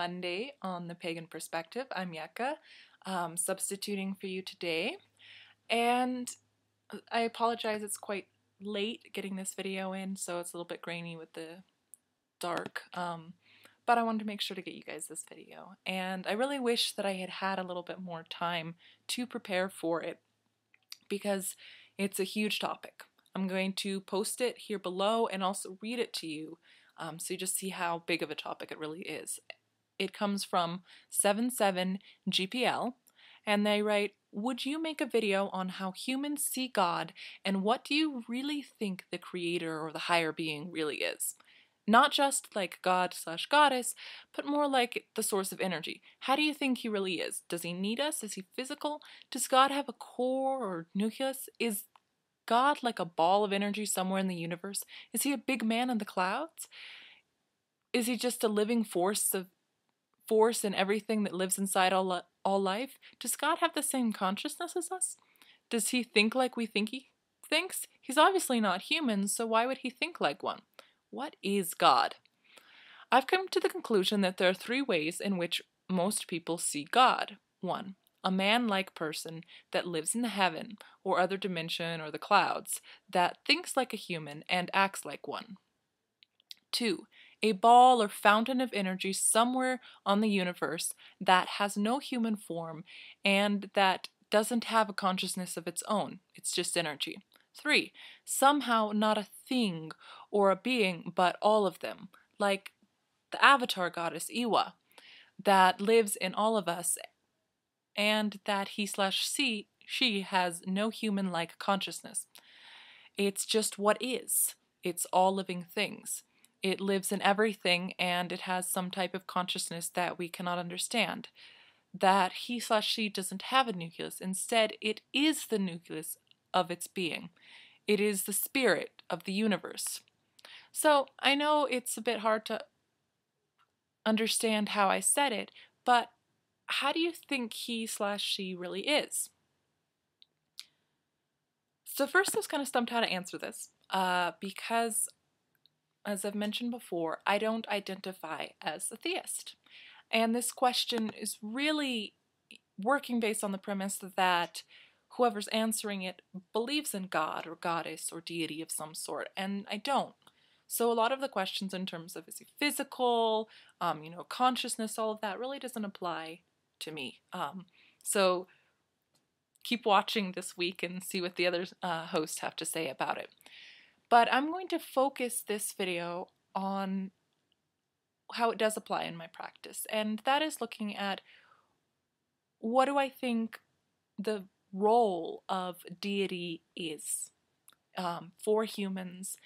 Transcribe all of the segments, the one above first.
Monday on the Pagan Perspective. I'm Yeka, substituting for you today. And I apologize, it's quite late getting this video in, so it's a little bit grainy with the dark. But I wanted to make sure to get you guys this video. And I really wish that I had had a little bit more time to prepare for it because it's a huge topic. I'm going to post it here below and also read it to you so you just see how big of a topic it really is. It comes from 77GPL, and they write, "Would you make a video on how humans see God, and what do you really think the creator or the higher being really is? Not just like God/goddess, but more like the source of energy. How do you think he really is? Does he need us? Is he physical? Does God have a core or nucleus? Is God like a ball of energy somewhere in the universe? Is he a big man in the clouds? Is he just a living force in everything that lives inside all life? Does God have the same consciousness as us? Does he think like we think he thinks? He's obviously not human, so why would he think like one? What is God?" I've come to the conclusion that there are three ways in which most people see God. 1. A man-like person that lives in the heaven or other dimension or the clouds that thinks like a human and acts like one. 2. A ball or fountain of energy somewhere on the universe that has no human form and that doesn't have a consciousness of its own. It's just energy. 3. Somehow not a thing or a being, but all of them, like the avatar goddess eywa, that lives in all of us and that she has no human-like consciousness. It's just what is. It's all living things. It lives in everything and it has some type of consciousness that we cannot understand. That he/she doesn't have a nucleus. Instead, it is the nucleus of its being. It is the spirit of the universe. So I know it's a bit hard to understand how I said it, but how do you think he/she really is? So first I was kind of stumped how to answer this because, as I've mentioned before, I don't identify as a theist. And this question is really working based on the premise that whoever's answering it believes in God or goddess or deity of some sort, and I don't. So a lot of the questions in terms of is he physical, consciousness, all of that really doesn't apply to me. So keep watching this week and see what the other hosts have to say about it. But I'm going to focus this video on how it does apply in my practice, and that is looking at what do I think the role of deity is for humans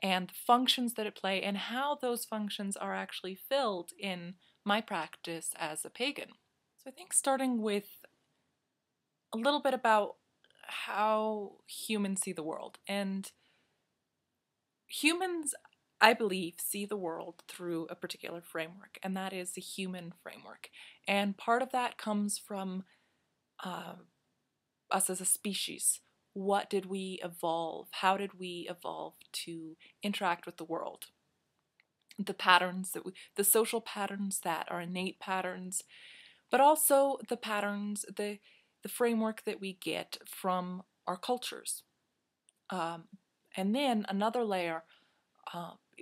and the functions that it play and how those functions are actually filled in my practice as a pagan. So I think starting with a little bit about how humans see the world. And humans, I believe, see the world through a particular framework, and that is the human framework. And part of that comes from us as a species. What did we evolve? How did we evolve to interact with the world? The patterns the social patterns that are innate patterns, but also the patterns, the framework that we get from our cultures. And then another layer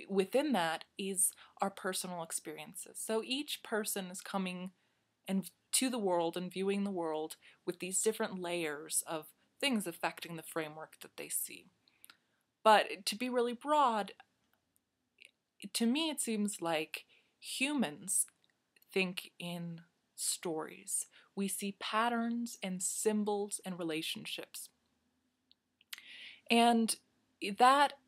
within that is our personal experiences. So each person is coming to the world and viewing the world with these different layers of things affecting the framework that they see. But to be really broad, to me it seems like humans think in stories. We see patterns and symbols and relationships. And that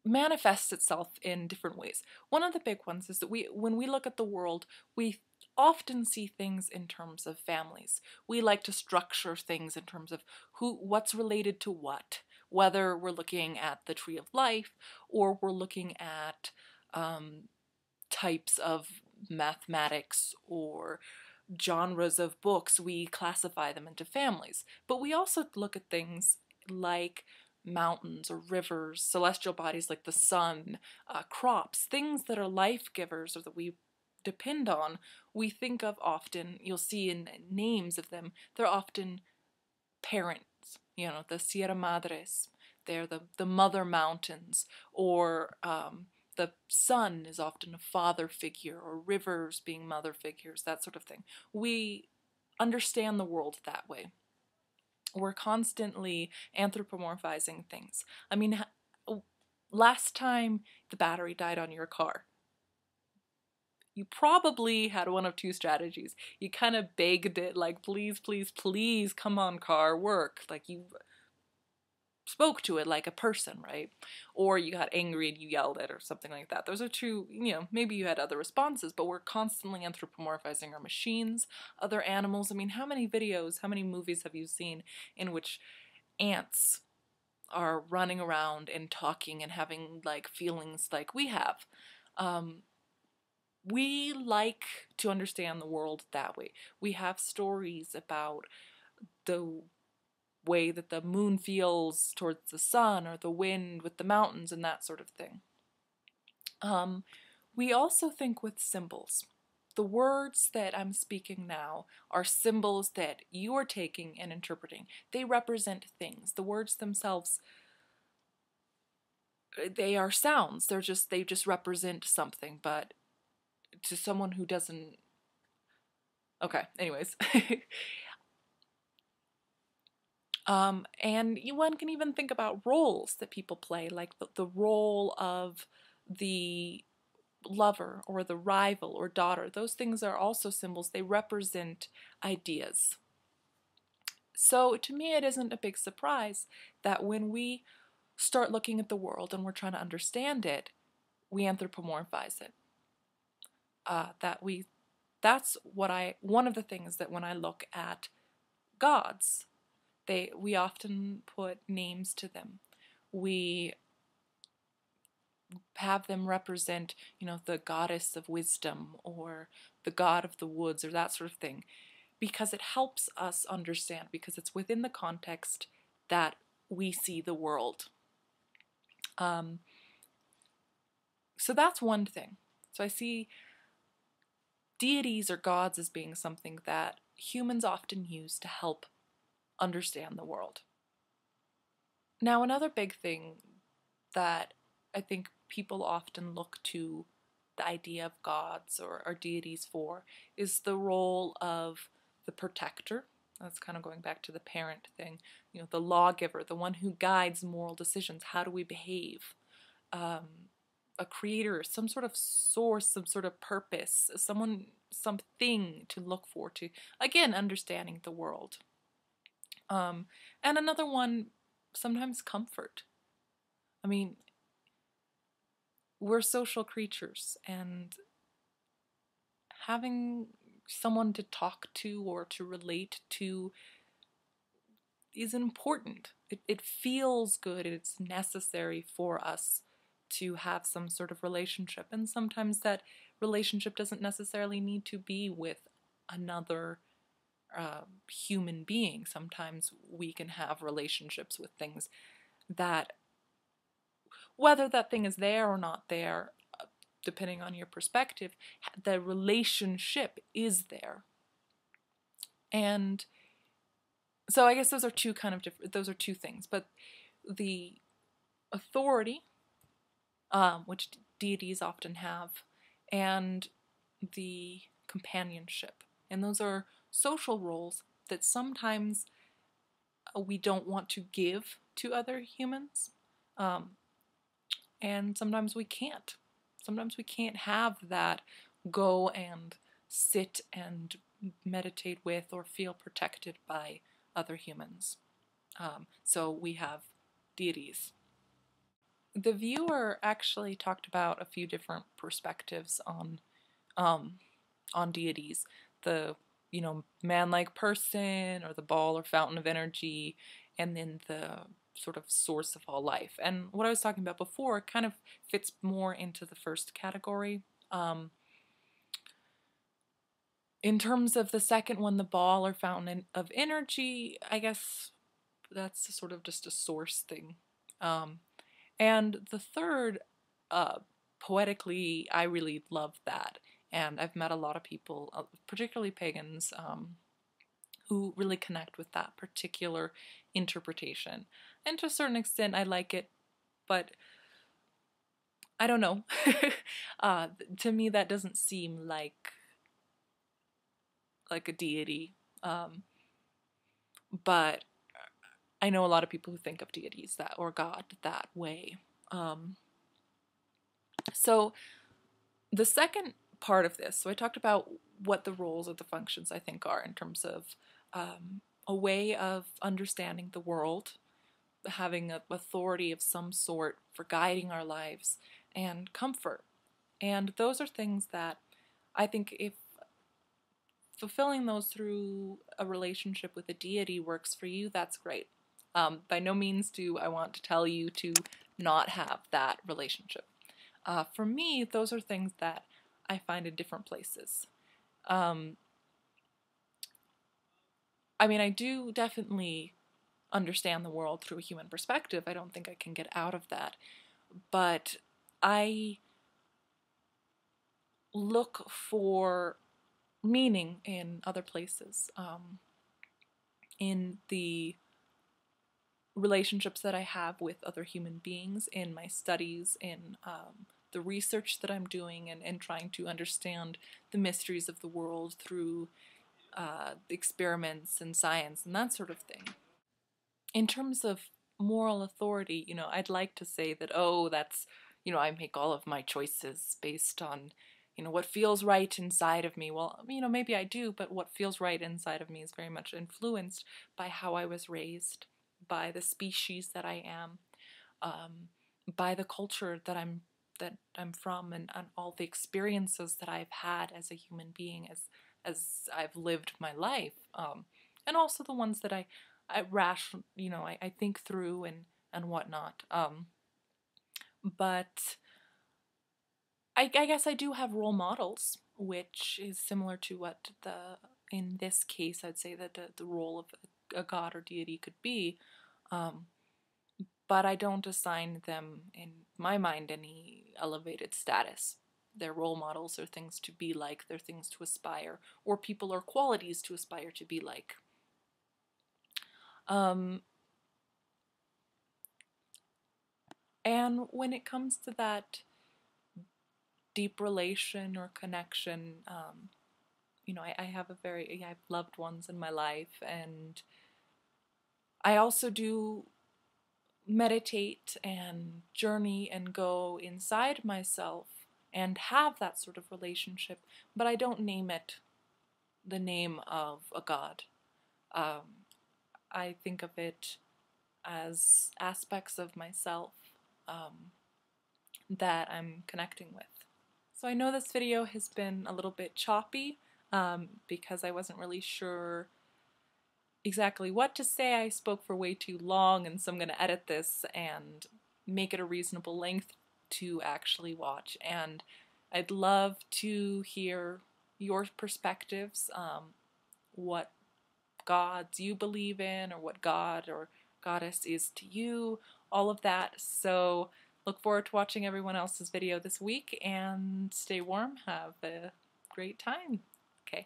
manifests itself in different ways. One of the big ones is that when we look at the world, we often see things in terms of families. We like to structure things in terms of what's related to what, whether we're looking at the tree of life or we're looking at types of mathematics or genres of books. We classify them into families. But we also look at things like mountains or rivers, celestial bodies like the sun, crops, things that are life givers or that we depend on, we think of often, you'll see in names of them, they're often parents, the Sierra Madres, they're the mother mountains, or the sun is often a father figure, or rivers being mother figures, that sort of thing. We understand the world that way. We're constantly anthropomorphizing things. I mean, last time the battery died on your car, you probably had one of two strategies. You kind of begged it, like, please, please, please, come on, car, work. Like, you spoke to it like a person, right? Or you got angry and you yelled at it or something like that. Those are two, maybe you had other responses, but we're constantly anthropomorphizing our machines, other animals. I mean, how many videos, how many movies have you seen in which ants are running around and talking and having like feelings like we have? We like to understand the world that way. We have stories about the way that the moon feels towards the sun, or the wind with the mountains, and that sort of thing. We also think with symbols. The words that I'm speaking now are symbols that you are taking and interpreting. They represent things. The words themselves, they are sounds. They just represent something, but to someone who doesn't. Okay, anyways. And one can even think about roles that people play, like the role of the lover or the rival or daughter. Those things are also symbols. They represent ideas. So to me, it isn't a big surprise that when we start looking at the world and we're trying to understand it, we anthropomorphize it. That's one of the things that when I look at gods, we often put names to them. We have them represent, the goddess of wisdom or the god of the woods or that sort of thing, because it helps us understand, because it's within the context that we see the world. So that's one thing. So I see deities or gods as being something that humans often use to help understand the world. Now, another big thing that I think people often look to the idea of gods or deities for is the role of the protector. That's kind of going back to the parent thing, the lawgiver, the one who guides moral decisions. How do we behave? A creator, some sort of source, some sort of purpose, something to look for, to, again, understanding the world. And another one, sometimes comfort. I mean, we're social creatures, and having someone to talk to or to relate to is important. It feels good. It's necessary for us to have some sort of relationship. And sometimes that relationship doesn't necessarily need to be with another human being. Sometimes we can have relationships with things that, whether that thing is there or not there, depending on your perspective, the relationship is there. And so I guess those are two kind of different, those are two things. But the authority, which deities often have, and the companionship. And those are social roles that sometimes we don't want to give to other humans. And sometimes we can't. Sometimes we can't have that go and sit and meditate with or feel protected by other humans. So we have deities. The viewer actually talked about a few different perspectives on deities. The man-like person, or the ball or fountain of energy, and then the sort of source of all life. And what I was talking about before kind of fits more into the first category. In terms of the second one, the ball or fountain of energy, I guess that's sort of just a source thing. And the third, poetically, I really love that, And I've met a lot of people, particularly pagans, who really connect with that particular interpretation. And to a certain extent, I like it, but I don't know. uh, to me, that doesn't seem like a deity. But I know a lot of people who think of deities that or God that way. Um, so the second part of this, so I talked about what the roles or the functions I think are in terms of a way of understanding the world, having an authority of some sort for guiding our lives, and comfort. And those are things that I think if fulfilling those through a relationship with a deity works for you, that's great. By no means do I want to tell you to not have that relationship. For me, those are things that I find in different places. Um, I mean, I do definitely understand the world through a human perspective. I don't think I can get out of that. But I look for meaning in other places, in the relationships that I have with other human beings, in my studies, in the research that I'm doing, and trying to understand the mysteries of the world through experiments and science and that sort of thing. In terms of moral authority, I'd like to say that, oh, that's, I make all of my choices based on, what feels right inside of me. Well, maybe I do, but what feels right inside of me is very much influenced by how I was raised, by the species that I am, um, by the culture that I'm from, and all the experiences that I've had as a human being as I've lived my life, and also the ones that I think through and whatnot. But I guess I do have role models, which is similar to what in this case I'd say that the role of a god or deity could be. Um, but I don't assign them, in my mind, any elevated status. They're role models, they're things to be like, they're things to aspire, or people or qualities to aspire to be like. Um, and when it comes to that deep relation or connection, I have loved ones in my life, and I also do meditate and journey and go inside myself and have that sort of relationship, but I don't name it the name of a god. Um, I think of it as aspects of myself um, that I'm connecting with. So I know this video has been a little bit choppy because I wasn't really sure exactly what to say. I spoke for way too long, and so I'm going to edit this and make it a reasonable length to actually watch. And I'd love to hear your perspectives, what gods you believe in, or what god or goddess is to you, all of that. So look forward to watching everyone else's video this week, and stay warm. Have a great time. Okay.